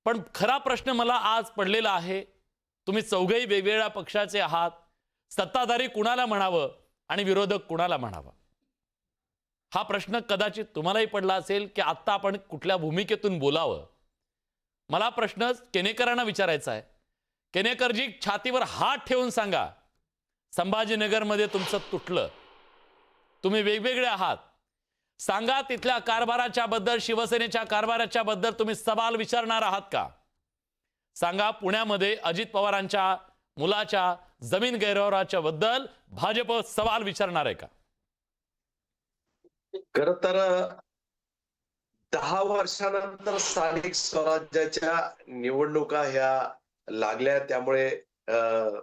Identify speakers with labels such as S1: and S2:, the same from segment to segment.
S1: पण खरा प्रश्न मला आज पडलेला आहे, तुम्ही चौघही वेगवेगळ्या पक्षाचे आहात, सत्ताधारी कुणाला म्हणावं आणि विरोधक कुणाला म्हणावं, हा प्रश्न कदाचित तुम्हालाही पडला असेल की आत्ता आपण कुठल्या भूमिकेतून बोलावं. मला प्रश्न केनेकरांना विचारायचा आहे. केनेकरजी, छातीवर हात ठेवून सांगा, संभाजीनगरमध्ये तुमचं तुटलं, तुम्ही वेगवेगळे आहात, सांगा तिथल्या कारभाराच्या बद्दल, शिवसेनेच्या कारभाराच्या बद्दल तुम्ही सवाल विचारणार आहात का? सांगा पुण्यामध्ये अजित पवारांच्या मुलाच्या जमीन गैरव्यवहाराच्या बद्दल भाजप सवाल विचारणार आहे का?
S2: खर तर 10 वर्षानंतर स्थानिक स्वराज्याच्या निवडणुका ह्या लागल्या, त्यामुळे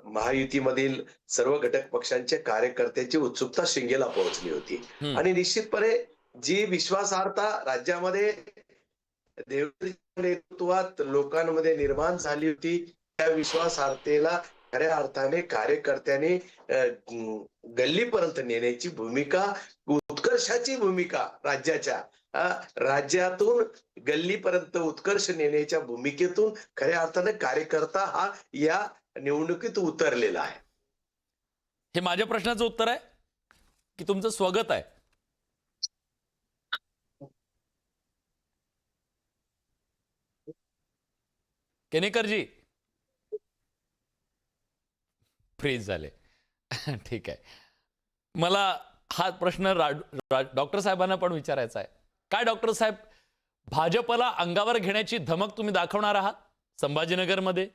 S2: महायुतीमधील सर्व घटक पक्षांचे कार्यकर्त्याची उत्सुकता शिंगेला पोहोचली होती. आणि निश्चितपणे जी विश्वासार्हता राज्यामध्ये देवेंद्रच्या नेतृत्वात लोकांमध्ये निर्माण झाली होती, त्या विश्वासार्हतेला खऱ्या अर्थाने कार्यकर्त्यांनी गल्लीपर्यंत नेण्याची भूमिका, उत्कर्षाची भूमिका राज्यातून गल्लीपर्यंत उत्कर्ष नेण्याच्या भूमिकेतून खऱ्या अर्थाने कार्यकर्ता हा या निवडणुकीत उतरलेला आहे.
S1: हे माझ्या प्रश्नाचं उत्तर आहे की तुमचं स्वागत आहे? केनेकरजी फ्रीज झाले. ठीक आहे, मला हा प्रश्न डॉक्टर साहेबांना पण विचारायचा आहे. काय डॉक्टर साहेब, भाजपला अंगावर घेण्याची धमक तुम्ही दाखवणार आहात संभाजीनगरमध्ये,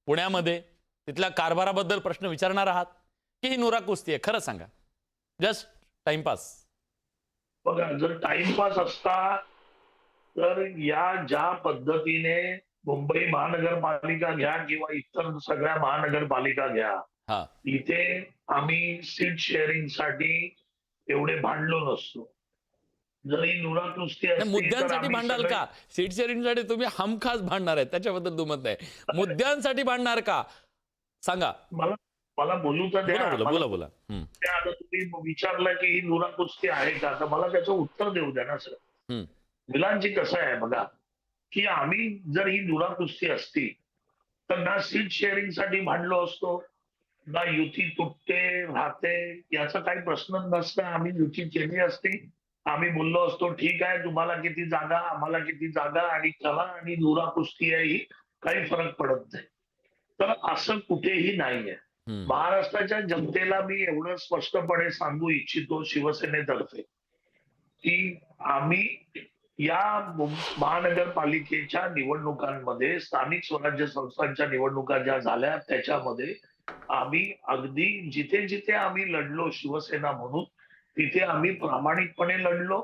S1: पुण्यामध्ये, तिथल्या कारभाराबद्दल प्रश्न विचारणार आहात की ही नुरा कुस्ती आहे? खरं सांगा, जस्ट टाइमपास.
S3: बघा, जर टाइमपास असता तर या ज्या पद्धतीने मुंबई महानगरपालिका घ्या किंवा इतर सगळ्या महानगरपालिका घ्या, तिथे आम्ही सीट शेअरिंग साठी एवढे भांडलो नसतो. जरी नुरा कुस्ती
S1: मुद्द्यांसाठी भांडाल का? सीट शेअरिंग साठी तुम्ही हमखास भांडणार आहे, त्याच्याबद्दल दुमत नाही. मुद्द्यांसाठी भांडणार का? सांगा.
S3: मला बोलू तर द्या.
S1: बोला.
S3: आता तुम्ही विचारलं की ही नुरा कुस्ती आहे का, तर मला त्याचं उत्तर देऊ द्या ना सर. मुलांची कसं आहे बघा, की आम्ही जर ही नुरा कुस्ती असती तर ना सीट शेअरिंग साठी भांडलो असतो, ना युती तुटते राहते याचा काही प्रश्न नसता. आम्ही युती केली असती, आम्ही बोललो असतो ठीक आहे, तुम्हाला किती जागा आम्हाला किती जागा आणि कला आणि नुरा कुस्ती आहे, ही काही फरक पडत नाही. तर असं कुठेही नाहीये. महाराष्ट्राच्या जनतेला मी एवढं स्पष्टपणे सांगू इच्छितो शिवसेनेतर्फे की आम्ही या महानगरपालिकेच्या निवडणुकांमध्ये, स्थानिक स्वराज्य संस्थांच्या निवडणुका ज्या झाल्या त्याच्यामध्ये आम्ही अगदी जिथे जिथे आम्ही लढलो शिवसेना म्हणून, तिथे आम्ही प्रामाणिकपणे लढलो.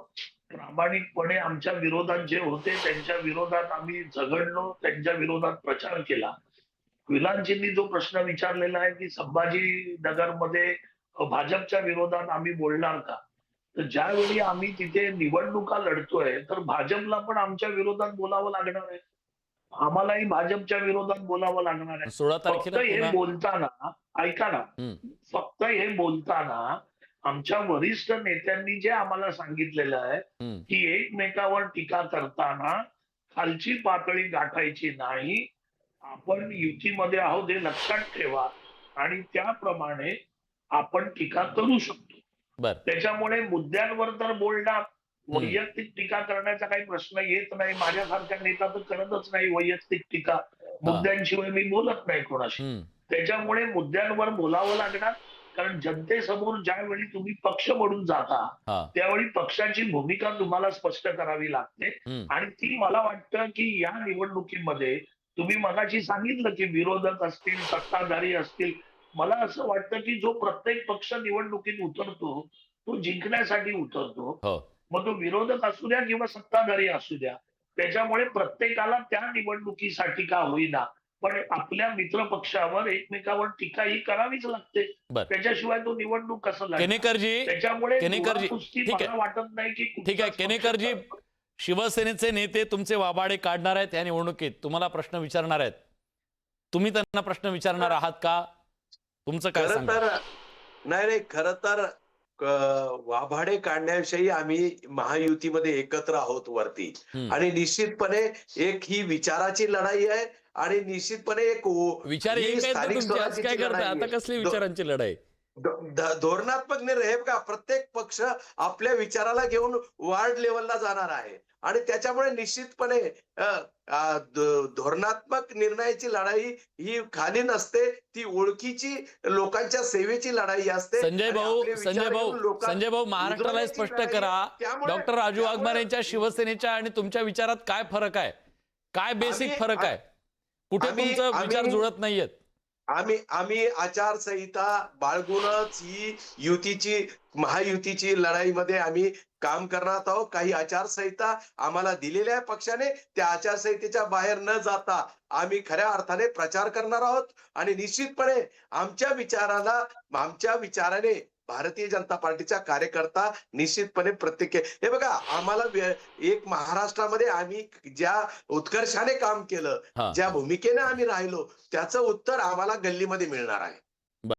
S3: प्रामाणिकपणे आमच्या विरोधात जे होते त्यांच्या विरोधात आम्ही झगडलो, त्यांच्या विरोधात प्रचार केला. विलांजींनी जो प्रश्न विचारलेला आहे की संभाजीनगरमध्ये भाजपच्या विरोधात आम्ही बोलणार का, तर ज्यावेळी आम्ही तिथे निवडणुका लढतोय तर भाजपला पण आमच्या विरोधात बोलावं लागणार आहे, आम्हालाही भाजपच्या विरोधात बोलावं लागणार आहे.
S1: 16 तारखेला
S3: हे बोलताना ऐका ना, फक्त हे बोलताना आमच्या वरिष्ठ नेत्यांनी जे आम्हाला सांगितलेलं आहे की एकमेकावर टीका करताना खालची पातळी गाठायची नाही, आपण युतीमध्ये आहोत हे लक्षात ठेवा आणि त्याप्रमाणे आपण टीका करू शकतो. त्याच्यामुळे मुद्द्यांवर तर बोलणार, वैयक्तिक टीका करण्याचा काही प्रश्न येत नाही. माझ्यासारख्या नेता तर करतच नाही वैयक्तिक टीका, मुद्द्यांशिवाय मी बोलत नाही कोणाशी. त्याच्यामुळे मुद्द्यांवर बोलावं लागणार, कारण जनतेसमोर ज्यावेळी तुम्ही पक्ष म्हणून जाता त्यावेळी पक्षाची भूमिका तुम्हाला स्पष्ट करावी लागते. आणि ती मला वाटतं की या निवडणुकीमध्ये तुम्ही मगाशी सांगितलं की विरोधक असतील, सत्ताधारी असतील, मला असं वाटतं की जो प्रत्येक पक्ष निवडणुकीत उतरतो तो जिंकण्यासाठी उतरतो. मग तो विरोधक असू द्या किंवा सत्ताधारी असू द्या, त्याच्यामुळे प्रत्येकाला त्या निवडणुकीसाठी का होईना पण आपल्या मित्र पक्षावर एकमेकावर टीका ही करावीच लागते. त्याच्याशिवाय तो निवडणूक कसं लागेल? त्याच्यामुळे मला वाटत नाही की
S1: ठीक आहे. केनेकरजी, शिवसेनेचे नेते तुमचे वाबाडे काढणार आहेत या निवडणुकीत, तुम्हाला प्रश्न विचारणार आहेत, तुम्ही त्यांना प्रश्न विचारणार आहात का? तुमचं काय सांगा?
S2: नाही, खरं तर वाभाडे काढण्याविषयी आम्ही महायुतीमध्ये एकत्र आहोत वरती. आणि निश्चितपणे एक ही विचाराची लढाई आहे आणि निश्चितपणे एक
S1: विचार
S2: ही
S1: एक आहेत ना
S2: स्थानिक
S1: तुमचे, आज काय
S2: स्वराज्याची
S1: करताय
S2: लढाई
S1: आता?
S2: आहे.
S1: कसली विचारांची लढाई?
S2: धोरणात्मक निर्णय हे बघा, प्रत्येक पक्ष आपल्या विचाराला घेऊन वार्ड लेवलला जाणार आहे आणि त्याच्यामुळे निश्चितपणे धोरणात्मक निर्णयाची लढाई ही खाली नसते, ती ओळखीची लोकांच्या सेवेची लढाई असते.
S1: संजय
S2: आणि
S1: भाऊ,
S2: आपले विचार
S1: संजय भाऊ,
S2: घेऊन लोकांना
S1: संजय भाऊ, महाराष्ट्राला हे
S2: उजळण्याची
S1: स्पष्ट
S2: लढाई
S1: करा,
S2: आहे. त्यामुळे-
S1: डॉक्टर राजू
S2: त्यामुळे-
S1: वाघमारे यांच्या शिवसेनेच्या आणि तुमच्या विचारात काय फरक आहे? काय बेसिक
S2: आम्ही-
S1: फरक आहे? कुठे
S2: आम्ही-
S1: तुमचं विचार
S2: आम्ही-
S1: जुळत नाहीयेत?
S2: आम्ही आचारसंहिता बाळगूनच ही युतीची महायुतीची लढाईमध्ये आम्ही काम करणार आहोत. काही आचारसंहिता आम्हाला दिलेल्या आहे पक्षाने, त्या आचारसंहितेच्या बाहेर न जाता आम्ही खऱ्या अर्थाने प्रचार करणार आहोत आणि निश्चितपणे आमच्या विचाराने भारतीय जनता पार्टीचा कार्यकर्ता निश्चितपणे प्रत्येक हे बघा, आम्हाला एक महाराष्ट्रामध्ये आम्ही ज्या उत्कर्षाने काम केलं,
S1: हा.
S2: ज्या भूमिकेने आम्ही राहिलो, त्याचं उत्तर आम्हाला गल्लीमध्ये मिळणार आहे.